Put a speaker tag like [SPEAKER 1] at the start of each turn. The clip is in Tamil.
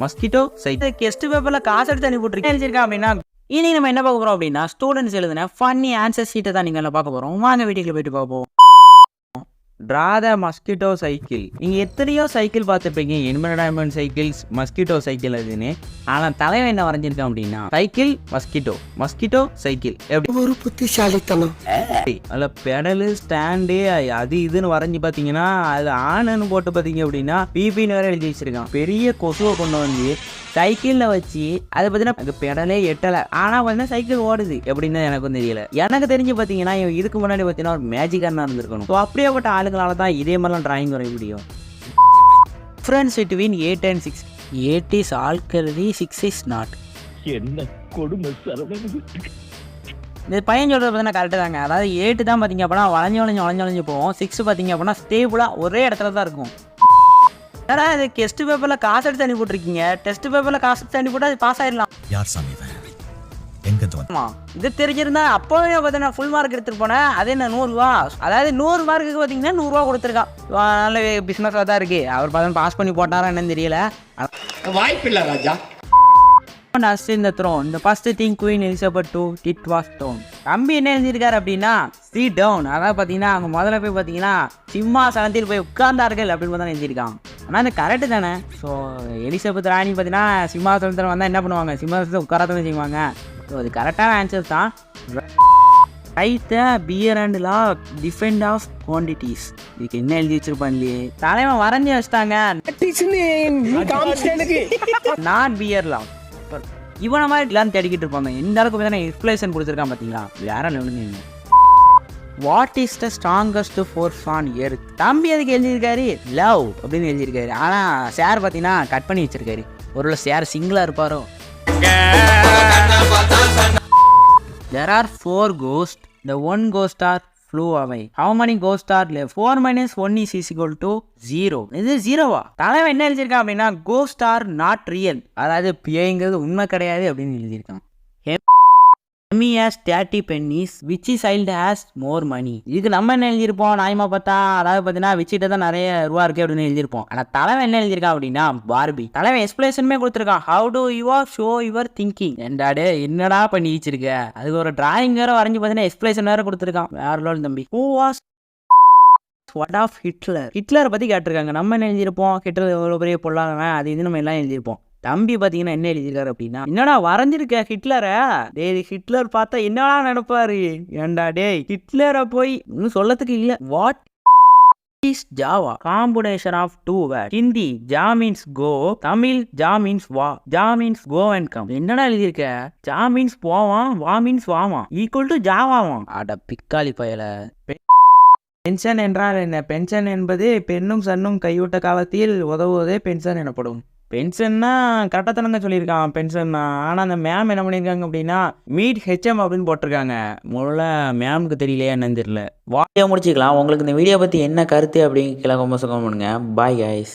[SPEAKER 1] மஸ்கிட்டோ சைக்கிள் கெஸ்ட் பேப்பர்ல காசு எடுத்து அனுப்பி போட்டுருக்கேன் அப்படின்னா இனி நம்ம என்ன பார்க்க போறோம் அப்படின்னா ஸ்டூடெண்ட்ஸ் எழுதுன ஃபன்னி ஆன்சர் ஷீட்டை தான் நீங்க பார்க்க போறோம். வாங்க வீட்டுக்குள்ள போயிட்டு பார்ப்போம். Draw the mosquito cycle. நீங்கள் எத்தனையோ சைக்கிள் பார்த்துருப்பீங்க, என்விரான்மெண்ட் சைக்கிள்ஸ், மஸ்கிட்டோ சைக்கிள் அதுன்னு. ஆனால் தலைவன் என்ன வரைஞ்சிருக்கான் அப்படின்னா சைக்கிள் மஸ்கிட்டோ, மஸ்கிட்டோ சைக்கிள். எப்படி
[SPEAKER 2] ஒரு புத்திசாலித்தனம்.
[SPEAKER 1] அதில் பெடலு ஸ்டாண்டு அது இதுன்னு வரைஞ்சி பார்த்தீங்கன்னா அது ஆணுன்னு போட்டு பார்த்தீங்க அப்படின்னா பிபின்னு வேற எழுதி வச்சிருக்கான். பெரிய கொசுவை கொண்டு வந்து சைக்கிளில் வச்சு அதை பார்த்தீங்கன்னா பெடலே எட்டலை, ஆனால் பார்த்தீங்கன்னா சைக்கிள் ஓடுது எப்படின்னு எனக்கும் தெரியல. எனக்கு தெரிஞ்சு பார்த்தீங்கன்னா இதுக்கு முன்னாடி பார்த்தீங்கன்னா ஒரு மேஜிக்காரனாக இருந்திருக்கணும். ஸோ அப்படியேப்பட்ட ஆளுங்களால தான் இதே மாதிரிலாம் டிராயிங் வரைய முடியும். Difference between 8 and 6. 8 is alkali, 6 is not.
[SPEAKER 3] என்ன கொடுமை
[SPEAKER 1] இந்த பையன் சொல்கிறது பார்த்தீங்கன்னா கரெக்டு தாங்க. அதாவது 8 தான் பார்த்தீங்க அப்படின்னா வளைஞ்சு போவோம். 6 பார்த்தீங்க அப்படின்னா ஸ்டேபிளாக ஒரே இடத்துல தான் இருக்கும். ஏன்னா இது டெஸ்ட் பேப்பரில் காசு எடுத்து அனுப்பி போட்டிருக்கீங்க. டெஸ்ட் பேப்பரில் காசு எடுத்து அனுப்பி போட்டால் அது பாஸ் ஆகிடலாம்.
[SPEAKER 4] யார் சாமி எங்க
[SPEAKER 1] ஆமாம், இது தெரிஞ்சிருந்தா அப்போவே பார்த்தீங்கன்னா ஃபுல் மார்க் எடுத்துகிட்டு போனேன். அது என்ன 100 ரூபா, அதாவது 100 மார்க்குக்கு பார்த்தீங்கன்னா 100 ரூபா கொடுத்துருக்கான். நல்ல பிஸ்னஸாக தான் இருக்குது. அவர் பார்த்தா பாஸ் பண்ணி போட்டாரா என்னன்னு தெரியல.
[SPEAKER 2] வாய்ப்பில்லை ராஜா.
[SPEAKER 1] In the throne, the first thing Queen Elizabeth II did was down. தம்பி என்ன எழுதியிருக்காரு அப்படின்னா sit down. அதாவது பார்த்தீங்கன்னா அவங்க முதல்ல போய் பார்த்தீங்கன்னா சிம்மாசனத்தில் போய் உட்கார்ந்தார்கள் அப்படின்னு தான் எழுதியிருக்காங்க. ஆனால் அது கரெக்டு தானே. ஸோ எலிசபெத் ராணி பார்த்தீங்கன்னா சிம்மாசனத்தில் வந்தால் என்ன பண்ணுவாங்க, சிம்மாசனத்தை உட்காரத்தானே செய்வாங்க. ஸோ அது கரெக்டான ஆன்சர் தான். Write the peer and law defend of quantities. இதுக்கு என்ன எழுதி வச்சிருப்பான் இல்லையே, தலைவன் வரைஞ்சி வச்சிட்டாங்க. Not peer law. இவனை மாதிரி எல்லாம் தேடிக்கிட்டு இருப்பாங்க. எந்த அளவுக்கு பார்த்தீங்கன்னா எக்ஸ்பிளேஷன் கொடுத்துருக்கான் பார்த்தீங்களா, வேற லெவலுங்க. What is the strongest force on earth. தம்பி அதுக்கு எழுதியிருக்காரு லவ் அப்படின்னு எழுதியிருக்காரு. ஆனால் ஷேர் பார்த்தீங்கன்னா கட் பண்ணி வச்சிருக்காரு. ஒருவேளை ஷேர் சிங்கிளாக இருப்பாரோ. There are 4 ghosts. The one ghost star flew away. How many ghost stars left? 4 minus 1 is equal to 0. இது 0வா? தலைவன் என்ன எழுதியிருக்கான் அப்படின்னா ghost star not real. அதாவது பியங்கிறது உண்மை கிடையாது அப்படின்னு எழுதியிருக்கான். Hemi has 30 pennies. Which child has more money? இதுக்கு நம்ம என்ன எழுதியிருப்போம் நாயமா பார்த்தா, அதாவது பார்த்தீங்கன்னா விச்சிட்ட தான் நிறைய ரூபா இருக்கு அப்படின்னு எழுதியிருப்போம். ஆனால் தலைவன் என்ன எழுதியிருக்கான் அப்படின்னா பார்பி. தலைவன் எக்ஸ்பிளேஷனுமே கொடுத்துருக்கான். How to your show your thinking. என்னடா என்னடா பண்ணி வச்சிருக்க, அதுக்கு ஒரு டிராயிங் வேற வரைஞ்சி பார்த்தீங்கன்னா எக்ஸ்பிளேஷன் வேற கொடுத்துருக்கான். வேற லோல் தம்பி. Who was what of Hitler? ஹிட்லரை பற்றி கேட்டிருக்காங்க. நம்ம என்ன எழுதியிருப்போம், ஹிட்லர் எவ்வளோ பெரிய பொல்லாதவன் அது இது நம்ம எல்லாம் எழுதியிருப்போம். தம்பி பார்த்தீங்கன்னா என்ன எழுதியிருக்காரு அப்படின்னா என்னடா வரைஞ்சிருக்க ஹிட்லரை. டே ஹிட்லர் பார்த்தா என்னடா நினைப்பாரு, ஏண்டா டே ஹிட்லரை போய் இன்னும் சொல்லத்துக்கு இல்லை. What is Java? Combination of 2 word. Hindi ஜா மீன்ஸ் கோ, தமிழ் ஜா மீன்ஸ் வா. ஜா மீன்ஸ் கோ அண்ட் கம். என்னடா எழுதியிருக்க, ஜா மீன்ஸ் போவான், வா மீன்ஸ் வாவான், ஈக்குவல் டு ஜாவாவான். அட பிக்காளி பயல. பென்ஷன் என்றால் என்ன? பென்ஷன் என்பது பெண்ணும் சன்னும் கைவிட்ட காலத்தில் உதவுவதே பென்ஷன் எனப்படும். பென்ஷன்னா கரெக்டாக தானங்க சொல்லியிருக்கான் பென்ஷன்னா. ஆனால் அந்த மேம் என்ன பண்ணியிருக்காங்க அப்படின்னா மீட் ஹெச்எம் அப்படின்னு போட்டிருக்காங்க. முதல்ல மேமுக்கு தெரியலையா என்னன்னு தெரியல. வாடியோ முடிச்சுக்கலாம். உங்களுக்கு இந்த வீடியோ பற்றி என்ன கருத்து அப்படிங்கிற கமெண்ட்ஸ் பண்ணுங்க. Bye guys.